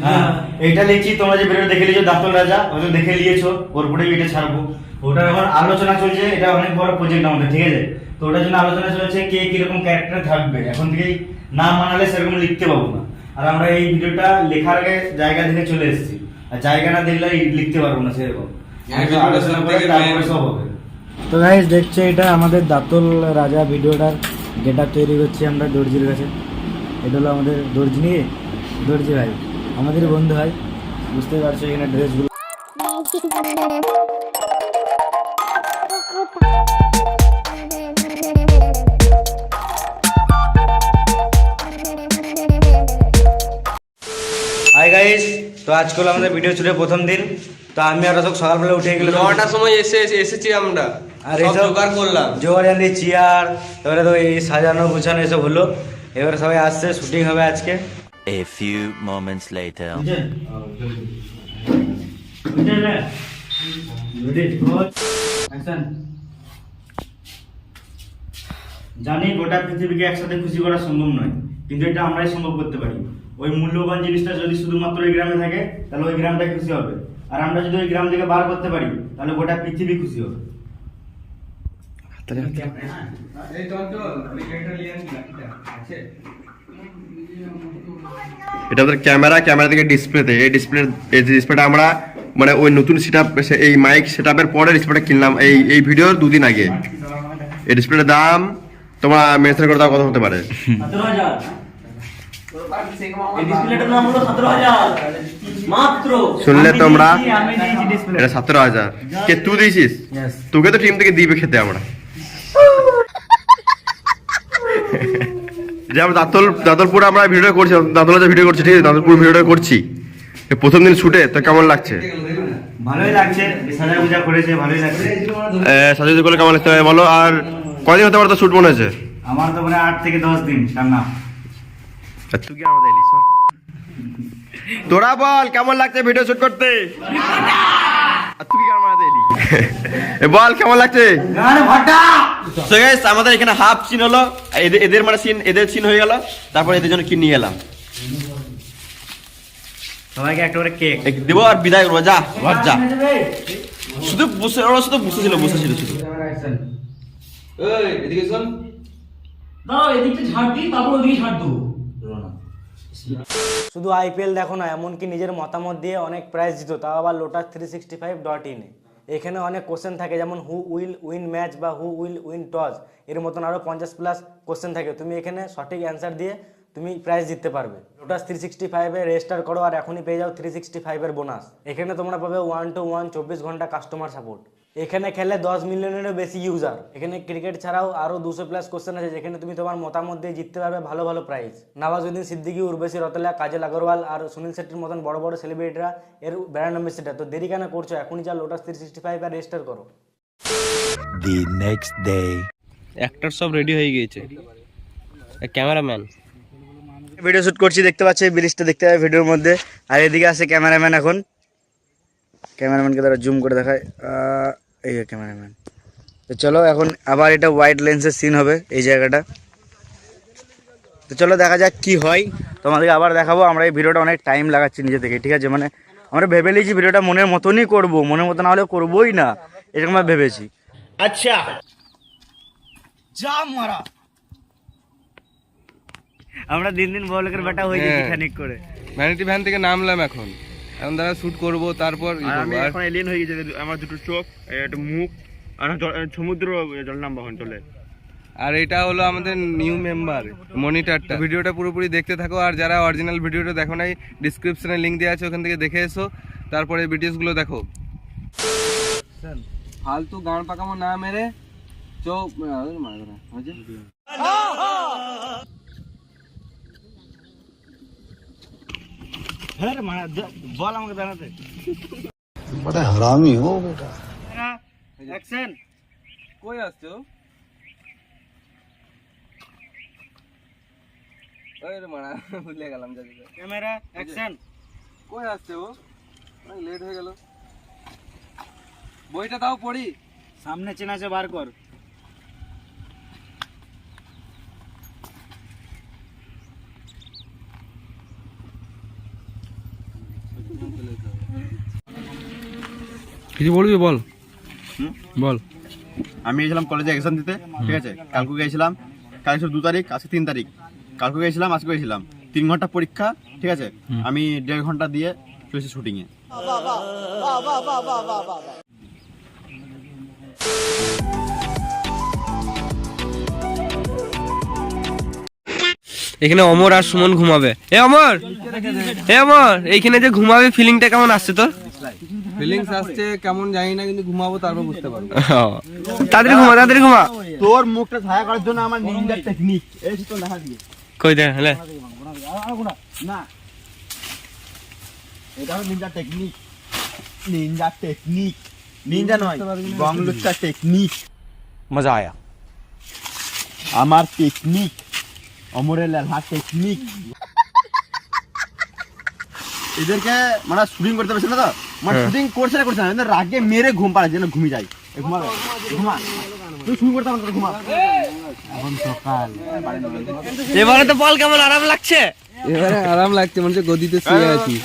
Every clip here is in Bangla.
হ্যাঁ এটা লিখছি, তোমরা যে ভিডিও দেখে লিখছো দাঁতল রাজা, ওটা দেখে নিয়েছো, ওর পরে এটা ছাড়বো। ওটার এখন আলোচনা চলছে, এটা অনেক বড় প্রজেক্ট আমাদের, ঠিক আছে? তো ওটার জন্য আলোচনা চলছে কে কিরকম ক্যারেক্টার থাকবে। এখন থেকেই না মানালে সেরকম লিখতে পাবো না। আর আমরা এই ভিডিওটা লেখার আগে জায়গা দেখে চলে এসেছি, আর জায়গা না দেখলে লিখতে পারবো না সেরকম। আলোচনা করে তারপরে সব হবে। তো গাইস দেখছে এটা আমাদের দাঁতল রাজা ভিডিওটার যেটা তৈরি করছি আমরা দর্জির কাছে। এটা হলো আমাদের দর্জি নিয়ে, দর্জি ভাই আমাদের বন্ধু হয়, বুঝতে পারছো এখানে ড্রেসগুলো। হাই গাইস, তো আজকাল আমাদের ভিডিও শুটের প্রথম দিন। তো আমি আর অশোক সকালবেলা উঠে গেলে 9টার সময় এসেছি আমরা, আর সব এইসব জোগাড় করলাম, জোগাড় জানি চেয়ার, তারপরে তো এই সাজানো গুছানো এসব হলো। এবারে সবাই আসছে, শুটিং হবে আজকে। A few moments later. জানি গোটা পৃথিবীকে একসাথে খুশি করা সম্ভব নয়, কিন্তু এটা আমরাই সম্ভব করতে পারি। ওই মূল্যবান জিনিসটা যদি শুধুমাত্র ওই গ্রামে থাকে তাহলে ওই গ্রামটাই খুশি হবে, আর আমরা যদি ওই গ্রাম থেকে বার করতে পারি তাহলে গোটা পৃথিবী খুশি হবে। এটা আমাদের ক্যামেরা থেকে ডিসপ্লেতে, এই ডিসপ্লেটা আমরা মানে ওই নতুন সেটআপ, এই মাইক সেটআপের পরে ডিসপ্লেটা কিনলাম এই ভিডিওর 2 দিন আগে। এই ডিসপ্লেটার দাম তোমরা মেনশন করে দাও কত হতে পারে? 17,000। শুনলে তোমরা? এটা 17,000। কে তুই দিয়েছিস? তোকে তো টিম থেকে দিবে খেতে আমরা। যে আমরা দাঁতলপুর আমরা ভিডিও করছি, দাঁতলপুর ভিডিও করছি, ঠিক আছে? দাঁতলপুর ভিডিওটা করছি প্রথম দিন শুটে, তো কেমন লাগছে? ভালোই লাগছে, সাজা গুজা করেছে, ভালোই লাগছে। সাজুদি করলে কেমন লাগছে বলো। আর কয়দিন হতে পারে তো শুট মনে হয়েছে? আমার তো মানে 8 থেকে 10 দিন টানা। তুই কি আমাদের এলিস? তোরা বল কেমন লাগছে ভিডিও শুট করতে? তুই কি আমাদের এলি? বল কেমন লাগছে? So guys, আমাদের এখানে হাফ সিন হলো, এদের মানে সিন, এদের সিন হয়ে গেল, তারপর এদের জন্য কি নিয়ে গেলাম, সবাইকে একটা করে কেক দেবো আর বিদায় করবো। যা ঘর যা। শুধু বসে, ওরা শুধু বসেছিল শুধু। এই এদিকে শোন, দাও এদিকটা ঝাড় দিই, তারপর ওদিকে ঝাড় দেবো। শুধু আইপিএল দেখো না, এমনকি নিজের মতামত দিয়ে অনেক প্রাইজ জিত, তাও আবার lotus365.in এ। এখানে অনেক কোশ্চেন থাকে, যেমন হু উইল উইন ম্যাচ বা হু উইল উইন টস, এর মতন আরও 50+ কোশ্চেন থাকে। তুমি এখানে সঠিক অ্যান্সার দিয়ে তুমি প্রাইজ জিততে পারবে। lotus365 এ রেজিস্টার করো আর এখনই পেয়ে যাও 365 এর বোনাস। এখানে তোমরা পাবে 1-to-1 24 ঘন্টা কাস্টমার সাপোর্ট। এখানে খেলে 10 মিলিয়নেরও বেশি ইউজার। এখানে ক্রিকেট ছাড়াও আরও 200+ কোশ্চেন আছে, যেখানে তুমি তোমার মতামত দিয়ে জিততে পারবে ভালো ভালো প্রাইজ। নওয়াজুদ্দিন সিদ্দিকী, উর্বশী রতলা, কাজল আগরওয়াল আর সুনীল শেট্টির মতন বড় বড় সেলিব্রিটিরা এর ব্র্যান্ড অ্যাম্বাসেডর। তো দেরি কেন করছো, এখনই যা lotus365 আর রেজিস্টার করো। The next day. অ্যাক্টর সব রেডি হয়ে গিয়েছে, ক্যামেরাম্যান ভিডিও শুট করছি, দেখতে পাচ্ছি ব্রিজটা দেখতে পাবে ভিডিওর মধ্যে। আর এদিকে আছে ক্যামেরাম্যান। এখন ক্যামেরাম্যানকে তারা জুম করে দেখায়, এই ক্যামেরাম্যান। তো চলো এখন আবার এটা ওয়াইড লেন্সের সিন হবে এই জায়গাটা। তো চলো দেখা যাক কি হয়, তোমাদেরকে আবার দেখাবো। আমরা এই ভিডিওটা অনেক টাইম লাগাচ্ছি নিজে থেকে, ঠিক আছে? মানে আমরা ভেবে নিয়েছি ভিডিওটা মনের মতনই করবো, মনের মতো না হলে করবোই না, এরকম ভেবেছি। আচ্ছা যা মারা, আমরা দিন দিন বড় লোকের বেটা হয়ে যাচ্ছি খানিক করে। ভ্যানিটি ভ্যান থেকে নামলাম, এখন দ্বারা শুট করব, তারপর আমি এখন এলিয়েন হয়ে গেছে, আমার দুটো চোখ, একটা মুখ, আর সমুদ্র জল নামবা হন চলে। আর এটা হলো আমাদের নিউ মেম্বার মনিটরটা। ভিডিওটা পুরোপুরি দেখতে থাকো, আর যারা অরিজিনাল ভিডিওটা দেখো নাই, ডিসক্রিপশনে লিংক দেওয়া আছে, ওখান থেকে দেখে এসো, তারপরে ভিডিওসগুলো দেখো। ফালতু গান পাকামো না মেরে চোখ বল আমাকে দাঁড়াতে। बड़ा हरामी हो बेटा। অ্যাকশন। কই আসছো? ওই রে মারা, ভুলে গেলাম। Camera action. কই আসছে ও? অনেক লেট হয়ে গেল। বইটা দাও পড়ি। সামনে চেনাচে বার কর। কিছু বলবি বল বল। আমি গেছিলাম কলেজে এক্সাম দিতে, ঠিক আছে? কালকে গেছিলাম, কালকে 2 তারিখ, আজকে 3 তারিখ। কালকে গেছিলাম, আজকে গেছিলাম, 3 ঘন্টা পরীক্ষা, ঠিক আছে? আমি 1.5 ঘন্টা দিয়ে চলেছি শুটিংয়ে। এখানে অমর আর সুমন ঘুমাবে। অমর এইখানে যে ঘুমাবে ফিলিংটা কেমন আসছে তোর? ফিলিংস আসছে কেমন জানি না, কিন্তু ঘুমাবো তারপর বুঝতে পারবো। তাড়াতাড়ি ঘুমা। তোর মুখটা ছায়া করার জন্য আমার নিনজা টেকনিক এই তো দেখা দিয়ে। কই দে হলে না, এটা হলো Ninja technique. Ninja technique, Ninja নয়, গংলুচ্চা টেকনিক। মজা আয়া। আমার টেকনিক, অমরের লেলহা টেকনিক। এদেরকে মানে শুটিং করতে পারছে না তো, মানে শুটিং করছে না, এদের রাগে মেরে ঘুম পাড়ে, যেন ঘুমিয়ে যায়। ঘুমাবে, ঘুমা, তুই শুটিং করতে পারছিস, ঘুমা। এখন সকাল, এবারে তো বল কেমন আরাম লাগছে? এবারে আরাম লাগছে, মনে হচ্ছে গদিতে শুয়ে আছি।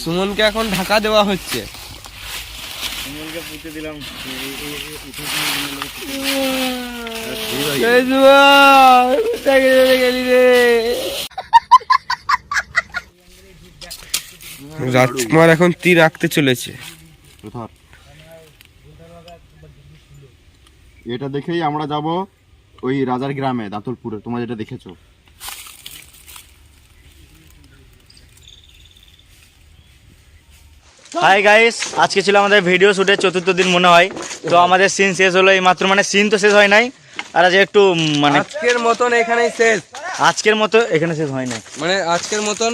সুমনকে এখন ঢাকা দেওয়া হচ্ছে। রাজকুমার এখন তীর আঁকতে চলেছে। এটা দেখেই আমরা যাব ওই রাজার গ্রামে, দাঁতলপুরে। তোমরা যেটা দেখেছো, হাই গাইস, আজকে ছিল আমাদের ভিডিও শুটের 4র্থ দিন মনে হয়। তো আমাদের সিন শেষ হলো এই মাত্র, মানে সিন তো শেষ হয় নাই, আর আজ একটু মানে আজকের মতন এখানেই শেষ। আজকের মতো এখানে শেষ হয় নাই, মানে আজকের মতন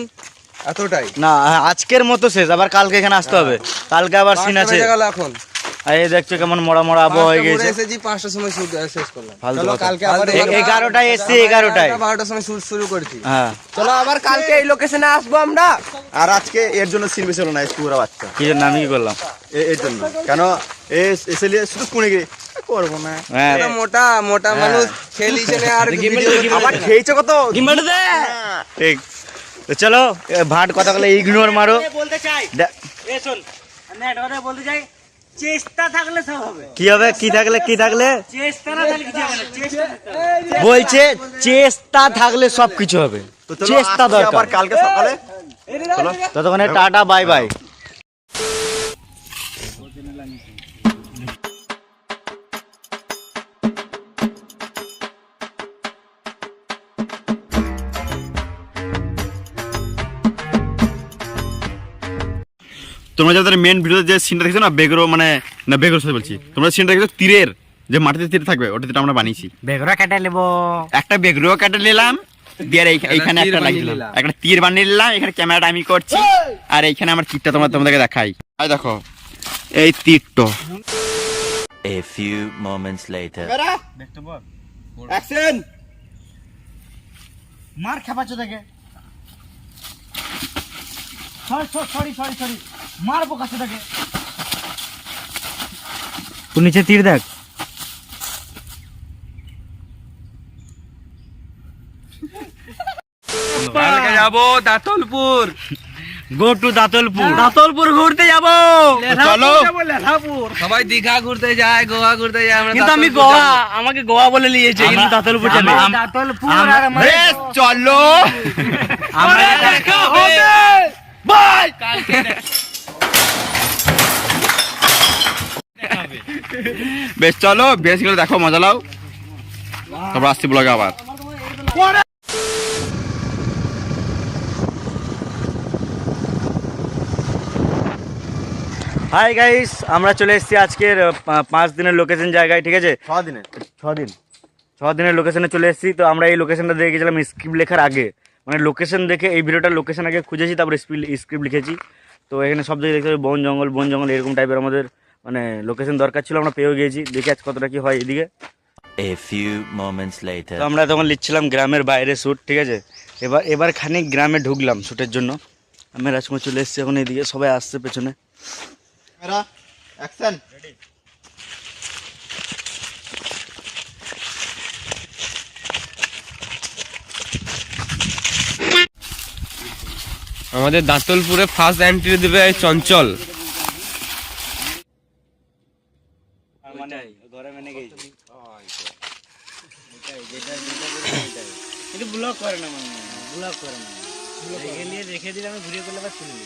এতটাই না, আজকের মতো শেষ। আবার কালকে এখানে আসতে হবে, কালকে আবার সিন আছে। এখন আর এই দেখছো কেমন মরা মরা আবহাওয়া হয়ে গেছে। এসেছি 5টার সময় শুট শেষ করলাম। ফালতু চলো কথা। কালকে আবার 11টায় এসছি, 11টায় 12টার সময় শুট শুরু করেছি। হ্যাঁ, চলো আবার কালকে এই লোকেশনে আসবো আমরা। আর আজকে এর জন্য সিন বেশি হলো না, পুরা বাচ্চা। কি জন্য আমি কি করলাম? এর জন্য কেন এসে শুধু কোনে গিয়ে করবো না। হ্যাঁ, এটা মোটা মোটা মানুষ খেলিছে না, আর আবার খেয়েছে কত। ঠিক। তো চলো, ভাট কথা বলে ইগনোর মারো। বলতে চাই, এ শোন, আমি একটা কথা বলতে চাই, চেষ্টা থাকলে সব হবে। কি হবে? কি থাকলে? কি থাকলে? চেষ্টা না থাকলে কিছু হবে না, চেষ্টা থাকতে হবে। বলছে চেষ্টা থাকলে সবকিছু হবে, তো চলো, চেষ্টা আসছি দরকার। আবার কালকে সকালে। ততক্ষণে টাটা, বাই বাই। তোমরা যাদের মেন ভিডিওতে যে সিনটা দেখছো না, বেগরো মানে না বেগরো সাথে বলছি, তোমরা সিনটা দেখছো তীরের, যে মাটিতে তীর থাকবে, ওটা যেটা আমরা বানিয়েছি। বেগরা কেটে নেবো, একটা বেগরো কেটে নিলাম, দিয়ে এইখানে একটা লাগিয়ে দিলাম, একটা তীর বানিয়ে নিলাম। এখানে ক্যামেরাটা আমি করছি, আর এইখানে আমার তীরটা তোমাদেরকে দেখাই। এই দেখো, এই তীরটা। A few moments later. Action! মার খেপাচ্ছ দেখে। সরি, মারবো কাছে দেখে। তুই নিচে তীর দেখ। কালকে যাবো দাতলপুর। গো টু দাতলপুর ঘুরতে যাবো। চলো, সবাই দীঘা ঘুরতে যায়, গোয়া ঘুরতে যায়, আমরা কিন্তু আমি দাতলপুর গোয়া, যাবো। আমাকে গোয়া বলে নিয়েছে, কিন্তু দাতলপুর যাবে। বেশ, চলো। বেশ চলো, বেশ গেলে দেখো, মজা লাও, তারপর আসছি ব্লগে আবার। হাই গাইস, আমরা চলে এসেছি আজকের 5 দিনের লোকেশন জায়গায়, ঠিক আছে? 6 দিনের লোকেশনে চলে এসেছি। তো আমরা এই লোকেশনটা দেখে গেছিলাম স্ক্রিপ্ট লেখার আগে, মানে লোকেশন দেখে এই ভিডিওটার লোকেশন আগে খুঁজেছি, তারপর স্ক্রিপ্ট লিখেছি। তো এখানে সব জায়গায় দেখতে পাচ্ছি বন জঙ্গল এরকম টাইপের আমাদের মানে লোকেশন দরকার ছিল, আমরা পেয়েও গিয়েছি। দেখি আজ কতটা কি হয় এদিকে। A few moments later. তো আমরা তখন লিখছিলাম গ্রামের বাইরে শ্যুট, ঠিক আছে? এবার খানিক গ্রামে ঢুকলাম শ্যুটের জন্য। আমি রাজকুমার চলে এসেছি এখন এইদিকে, সবাই আসছে পেছনে। Camera action. আমাদের দাঁতলপুরে ফার্স্ট এন্ট্রি দেবে এই চঞ্চল। ঘরে মেনে গেছি কিন্তু ব্লক করে না, মানে ব্লক করে না, রেখে দিলে আমি ঘুরিয়ে করলে আবার তুলে নিই।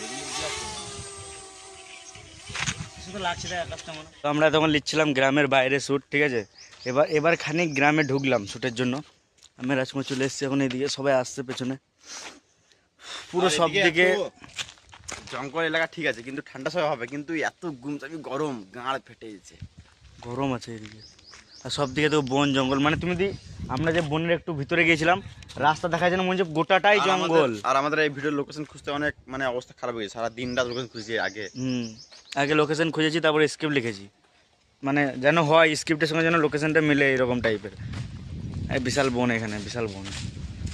শুধু লাগছে কাস্টমার। তো আমরা তখন লিখছিলাম গ্রামের বাইরে শ্যুট, ঠিক আছে। এবার খানিক গ্রামে ঢুকলাম শ্যুটের জন্য। আমি রাজকুমার চলে এসেছি এখন এইদিকে, সবাই আসছে পেছনে। পুরো সব দিকে জঙ্গল এলাকা ঠিক আছে, কিন্তু ঠান্ডা সময় হবে, কিন্তু এত গুমচাবি গরম, গাঁড় ফেটে গেছে, গরম আছে এদিকে। আর সব দিকে তো বন জঙ্গল, মানে তুমি আমরা যে বনের একটু ভিতরে গিয়েছিলাম, রাস্তা দেখা যায় না, মনে হচ্ছে গোটাটাই জঙ্গল। আর আমাদের এই ভিডিওর লোকেশন খুঁজতে অনেক মানে অবস্থা খারাপ হয়ে গেছে, সারা দিন রাত লোকেশন খুঁজছি আগে লোকেশন খুঁজেছি, তারপরে স্ক্রিপ্ট লিখেছি, মানে যেন হয় স্ক্রিপ্টের সঙ্গে যেন লোকেশনটা মিলে, এরকম টাইপের। এই বিশাল বন, এখানে বিশাল বন,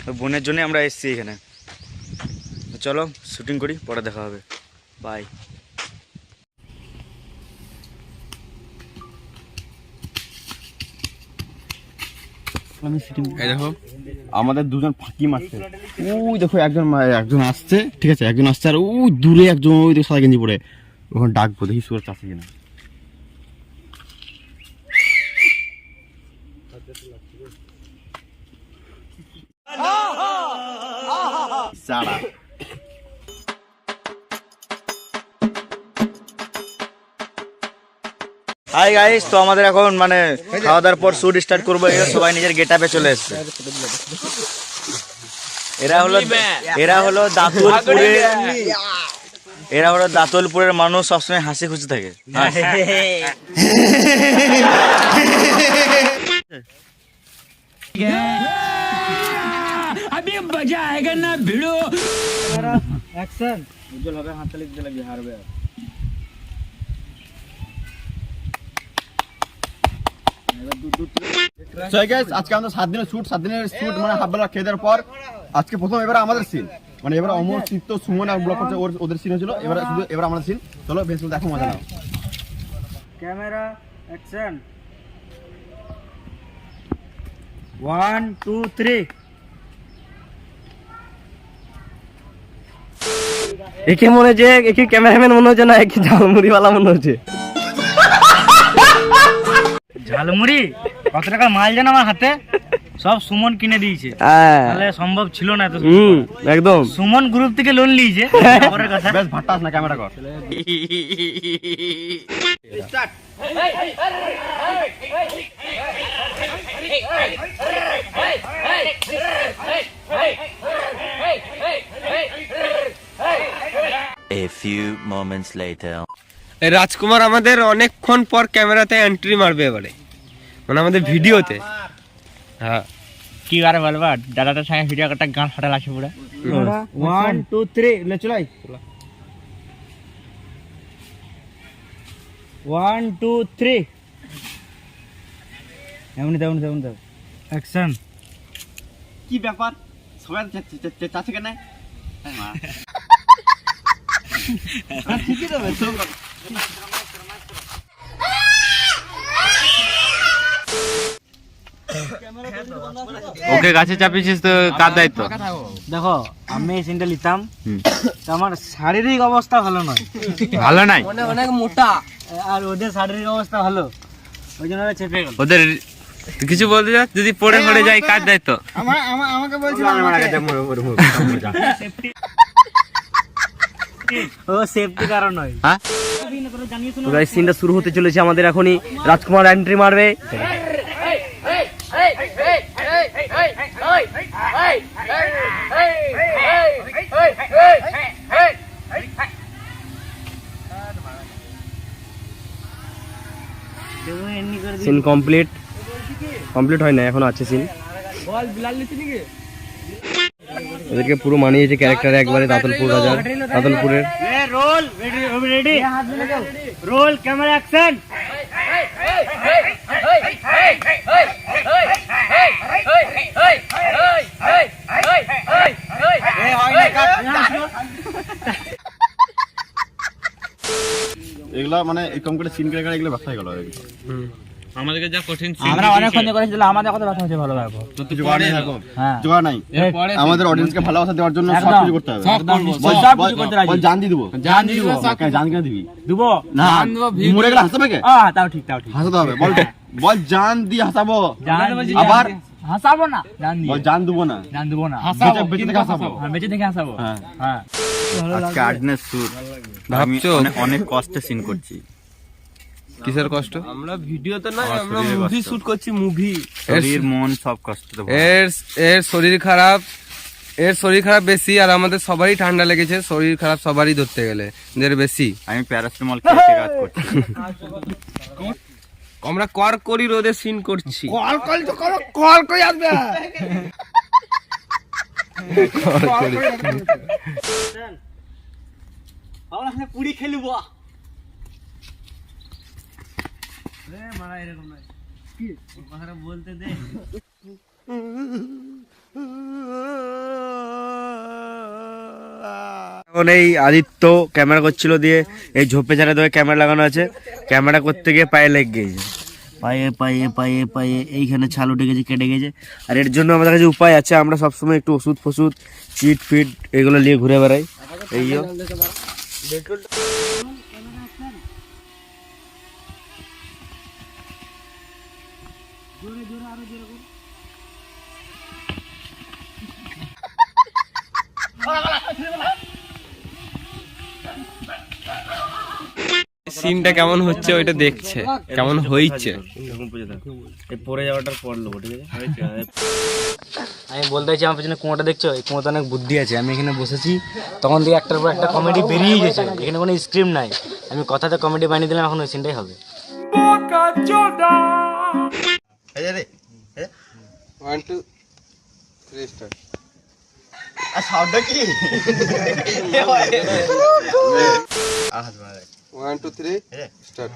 ওই বনের জন্যই আমরা এসেছি এখানে। তো চলো শুটিং করি, পরে দেখা হবে, বাই। এই দেখো আমাদের দুজন ফাঁকি মারছে, ওই দেখো একজন আসছে, ঠিক আছে, একজন আসছে, আর ওই দূরে একজন, ওই দেখো সাদা গেঞ্জি পরে, ওখানে ডাকবো, দেখি সুরজ আসছে কিনা। সারা হাই গাইস, তো আমাদের এখন মানে খাওয়া দাওয়ার পর শুট স্টার্ট করবো। সবাই নিজের গেটআপে চলে এসছে। এরা হলো দাঁতলপুরের মানুষ, সবসময় হাসি খুশি থাকে। উজ্জ্বল হবে, হাততালি দিতে লাগবে, হারবে। আজকে আমাদের 7 দিনের শুট মানে হাফ বেলা খেয়ে দেওয়ার পর আজকে প্রথম এবার আমাদের সিন, মানে এবার অমর চিত্ত সুমন আর ব্লক করছে, ওদের সিন হয়েছিল, এবার আমাদের সিন। চলো বেশ দেখো, মজা নাও। Camera action, 1 2 3। একে মনে হচ্ছে, একে ক্যামেরাম্যান মনে হচ্ছে না, একে ঝালমুড়িওয়ালা মনে হচ্ছে। ঝালমুড়ি কত টাকার মাল জানো আমার হাতে, সব সুমন কিনে দিয়েছে, তাহলে সম্ভব ছিল না তো। একদম সুমন গ্রুপ থেকে লোন নিয়েছে। পরের কথা, বেশ ভাট্টাস না, ক্যামেরা কর। A few moments later. এই রাজকুমার আমাদের অনেকক্ষণ পর ক্যামেরাতে এন্ট্রি মারবে এবারে, মানে আমাদের ভিডিওতে। হ্যাঁ কি আর বলবা, দাদাটার সঙ্গে ভিডিও একটা গান ফাটা লাগছে পুরো। 1 2 3 লে চলাই। 1 2 3 এমনি দাও অ্যাকশন। কি ব্যাপার, সবাই চাচ্ছে কেন? ঠিকই দেবে। ওকে গাছে চাপিয়েছিস তো কার দায়িত্ব? দেখো আমি এই সিনটা নিতাম, তো আমার শারীরিক অবস্থা ভালো নয়, ভালো নাই, অনেক মোটা, আর ওদের শারীরিক অবস্থা ভালো, ওই জন্য ওরা চেপে গেল। ওদের কিছু বলতে যা, যদি পড়ে যায় কার দায়িত্ব? আমাকে বলছিল ও সেফটি কারণ নয়। হ্যাঁ গাইস, সিনটা শুরু হতে চলেছে আমাদের এখনই। রাজকুমার এন্ট্রি মারবে। সিন কমপ্লিট হয় না, এখনো আছে সিন। এদেরকে পুরো মানিয়েছে ক্যারেক্টারে একবারে, দাঁতলপুর রাজা, দাঁতলপুরের। Roll ready, roll camera action. এগুলা মানে এরকম করে সিন করে এগুলো ব্যবসা গেল আমাদেরকে যা কঠিন আমরা অনেকক্ষণ করেছিলাম, আমাদের কত ব্যথা হচ্ছে ভালো লাগবে। হ্যাঁ জোগাড় নাই আমাদের অডিয়েন্সকে ভালোবাসা দেওয়ার জন্য সব কিছু করতে হবে বল জান দিয়ে দেবো জান দিব জান কেন দিবি দিব না মরে গেলে হাসাবে কে তাও ঠিক তাও ঠিক। হাসাতে হবে বল বল জান দিয়ে হাসাবো জান আবার হাসাবো না, জান দিয়ে বল জান দেবো না জান দেবো না, বেঁচে থেকে হাসাবো বেঁচে দেখে হাসাবো। হ্যাঁ হ্যাঁ আজকে আর্টনেস শুট ভাবছো অনেক কষ্টে সিন করছি কিসের কষ্ট? আমরা ভিডিওতে নয়, আমরা মুভি শুট করছি, মুভি। শরীর মন সব কষ্ট এর শরীর খারাপ, বেশি, আর আমাদের সবারই ঠান্ডা লেগেছে, শরীর খারাপ সবারই ধরতে গেলে এদের বেশি। আমি প্যারাসিটামল খেয়ে কাজ করছি আমরা করি রোদে সিন করছি। পুরি খেলবো বলতে দে। এখন এই আদিত্য ক্যামেরা করছিল, দিয়ে এই ঝোপে ছাড়া ধরে ক্যামেরা লাগানো আছে, ক্যামেরা করতে গিয়ে পায়ে লেগে গেছে, পায়ে পায়ে পায়ে পায়ে এইখানে ছাল উঠে গেছে, কেটে গেছে। আর এর জন্য আমাদের কাছে উপায় আছে, আমরা সবসময় একটু ওষুধ ফষুধ চিট ফিট এগুলো নিয়ে ঘুরে বেড়াই। এই সিনটা কেমন হচ্ছে ওইটা দেখছে, কেমন হয়েছে। পরে যাওয়াটার পর লোবো, ঠিক আছে? আমি বলতে চাইছি, আমার পেছনে কুয়োটা দেখছো, এই কুয়োতে অনেক বুদ্ধি আছে। আমি এখানে বসেছি, তখন দিয়ে একটার পর একটা কমেডি বেরিয়ে গেছে, এখানে কোনো স্ক্রিপ্ট নাই, আমি কথাতে কমেডি বানিয়ে দিলাম, এখন ওই সিনটাই হবে। 1 2 3 স্টার্ট। সাউন্ডটা কি 1 2 3 স্টার্ট।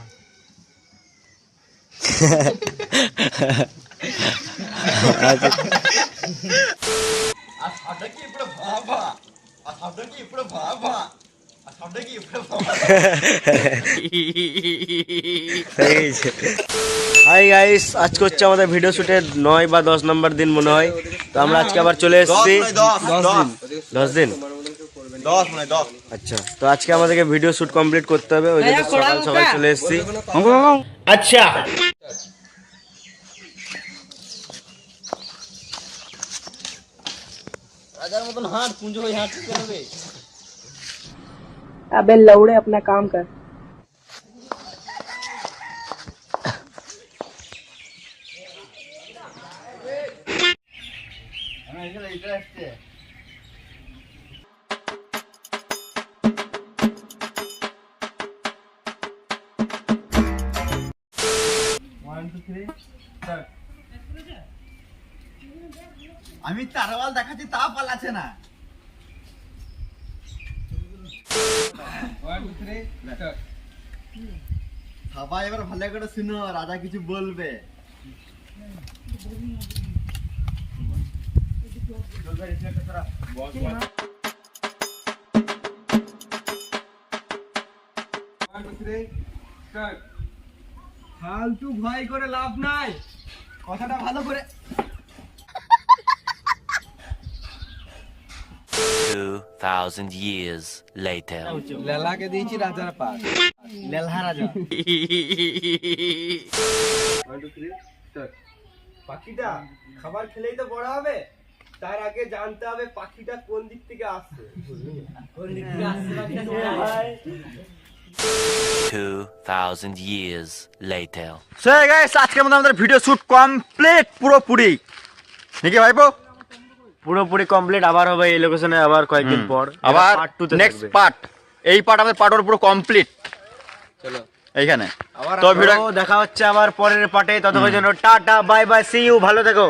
হাই গাইস, আজকে হচ্ছে আমাদের ভিডিও শুটের 9 বা 10 নম্বর দিন মনে হয়। তো আমরা আজকে আবার চলে এসেছি 10 দিন। আচ্ছা, তো আজকে আমাদেরকে ভিডিও শুট কমপ্লিট করতে হবে, ওই জন্য সকাল সকাল চলে এসেছি। আচ্ছা, রাজার মতন হাঁট, পুঞ্জ হয়ে হাঁট চলবে। अबे लौड़े अपना काम कर। আমি তারওয়াল দেখাচ্ছি তা পালাচ্ছে না। 1 2 3 স্টার্ট। সবাই এবার ভালো করে শুনো, রাজা কিছু বলবে। ফালতু ভয় করে লাভ নাই, কথাটা ভালো করে 2,000 years later. লেলাকে দিয়েছি রাজার পাস। লেলহা রাজা। 1 2 3 স্টার্ট। পাখিটা খাবার খেলেই তো বড় হবে, তার আগে জানতে হবে পাখিটা কোন দিক থেকে আসছে। 2,000 years later. সো গাইস, আজকের মতো আমাদের ভিডিও শুট কমপ্লিট পুরোপুরি, নাকি ভাইপো? পুরোপুরি কমপ্লিট, আবার হবে এই লোকেশনে আবার কয়েকদিন পর, আবার পার্ট 2 তে নেক্সট পার্ট। এই পার্ট আমাদের পার্ট পুরো কমপ্লিট চলো এইখানে। তো তো ভিডিও দেখা হচ্ছে আবার পরের পার্টে, ততক্ষণ জন্য tata bye bye, see you, ভালো থেকো।